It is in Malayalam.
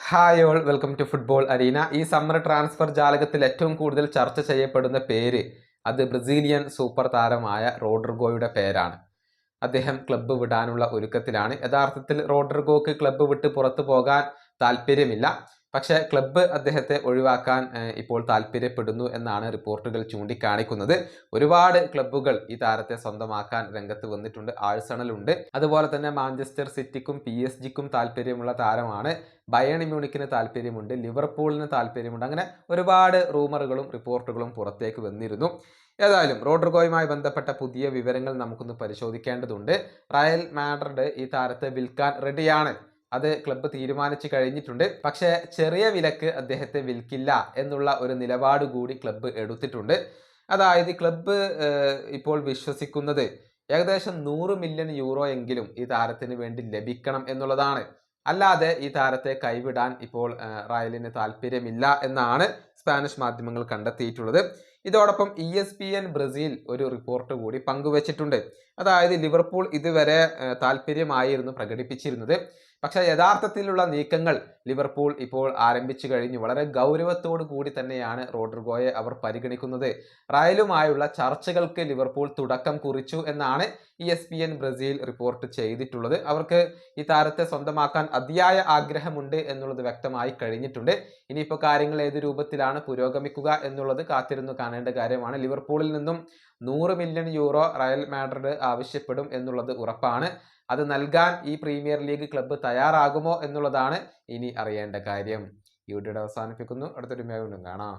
Hi all, welcome to football arena. ഈ സമ്മർ ട്രാൻസ്ഫർ ജാലകത്തിൽ ഏറ്റവും കൂടുതൽ ചർച്ച ചെയ്യപ്പെടുന്ന പേര് അത് ബ്രസീലിയൻ സൂപ്പർ താരമായ റോഡ്രിഗോയുടെ പേരാണ്. അദ്ദേഹം ക്ലബ്ബ് വിടാനുള്ള ഒരുക്കത്തിലാണ്. യഥാർത്ഥത്തിൽ റോഡ്രിഗോക്ക് ക്ലബ്ബ് വിട്ട് പുറത്തു പോകാൻ താല്പര്യമില്ല. പക്ഷേ ക്ലബ്ബ് അദ്ദേഹത്തെ ഒഴിവാക്കാൻ ഇപ്പോൾ താല്പര്യപ്പെടുന്നു എന്നാണ് റിപ്പോർട്ടുകൾ ചൂണ്ടിക്കാണിക്കുന്നത്. ഒരുപാട് ക്ലബ്ബുകൾ ഈ താരത്തെ സ്വന്തമാക്കാൻ രംഗത്ത് വന്നിട്ടുണ്ട്. ആഴ്സണലുണ്ട്, അതുപോലെ തന്നെ മാഞ്ചസ്റ്റർ സിറ്റിക്കും PSG-ക്കും താല്പര്യമുള്ള താരമാണ്. ബയേൺ മ്യൂണിക്കിന് താല്പര്യമുണ്ട്, ലിവർപൂളിന് താല്പര്യമുണ്ട്. അങ്ങനെ ഒരുപാട് റൂമറുകളും റിപ്പോർട്ടുകളും പുറത്തേക്ക് വന്നിരുന്നു. ഏതായാലും റോഡ്രിഗോയുമായി ബന്ധപ്പെട്ട പുതിയ വിവരങ്ങൾ നമുക്കൊന്ന് പരിശോധിക്കേണ്ടതുണ്ട്. റയൽ മാഡ്രിഡ് ഈ താരത്തെ വിൽക്കാൻ റെഡിയാണ്. അത് ക്ലബ്ബ് തീരുമാനിച്ചു കഴിഞ്ഞിട്ടുണ്ട്. പക്ഷേ ചെറിയ വിലക്ക് അദ്ദേഹത്തെ വിൽക്കില്ല എന്നുള്ള ഒരു നിലപാട് കൂടി ക്ലബ്ബ് എടുത്തിട്ടുണ്ട്. അതായത് ക്ലബ്ബ് ഇപ്പോൾ വിശ്വസിക്കുന്നത് ഏകദേശം 100 മില്യൺ യൂറോ എങ്കിലും ഈ താരത്തിന് വേണ്ടി ലഭിക്കണം എന്നുള്ളതാണ്. അല്ലാതെ ഈ താരത്തെ കൈവിടാൻ ഇപ്പോൾ റയലിന് താല്പര്യമില്ല എന്നാണ് സ്പാനിഷ് മാധ്യമങ്ങൾ കണ്ടെത്തിയിട്ടുള്ളത്. ഇതോടൊപ്പം ESPN ബ്രസീൽ ഒരു റിപ്പോർട്ട് കൂടി പങ്കുവച്ചിട്ടുണ്ട്. അതായത് ലിവർപൂൾ ഇതുവരെ താല്പര്യമായിരുന്നു പ്രകടിപ്പിച്ചിരുന്നത്. പക്ഷേ യഥാർത്ഥത്തിലുള്ള നീക്കങ്ങൾ ലിവർപൂൾ ഇപ്പോൾ ആരംഭിച്ചു കഴിഞ്ഞു. വളരെ ഗൗരവത്തോടു കൂടി തന്നെയാണ് റോഡ്രിഗോയെ അവർ പരിഗണിക്കുന്നത്. റയലുമായുള്ള ചർച്ചകൾക്ക് ലിവർപൂൾ തുടക്കം കുറിച്ചു എന്നാണ് ESPN ബ്രസീൽ റിപ്പോർട്ട് ചെയ്തിട്ടുള്ളത്. അവർക്ക് ഈ താരത്തെ സ്വന്തമാക്കാൻ അതിയായ ആഗ്രഹമുണ്ട് എന്നുള്ളത് വ്യക്തമായി കഴിഞ്ഞിട്ടുണ്ട്. ഇനിയിപ്പോൾ കാര്യങ്ങൾ ഏത് രൂപത്തിലാണ് പുരോഗമിക്കുക എന്നുള്ളത് കാത്തിരുന്നു കാണേണ്ട കാര്യമാണ്. ലിവർപൂളിൽ നിന്നും 100 മില്യൺ യൂറോ റയൽ മാഡ്രിഡ് ആവശ്യപ്പെടും എന്നുള്ളത് ഉറപ്പാണ്. അത് നൽകാൻ ഈ പ്രീമിയർ ലീഗ് ക്ലബ്ബ് തയ്യാറാകുമോ എന്നുള്ളതാണ് ഇനി അറിയേണ്ട കാര്യം. ഈ വീഡിയോ അവസാനിപ്പിക്കുന്നു. അടുത്തൊരു വീണ്ടും കാണാം.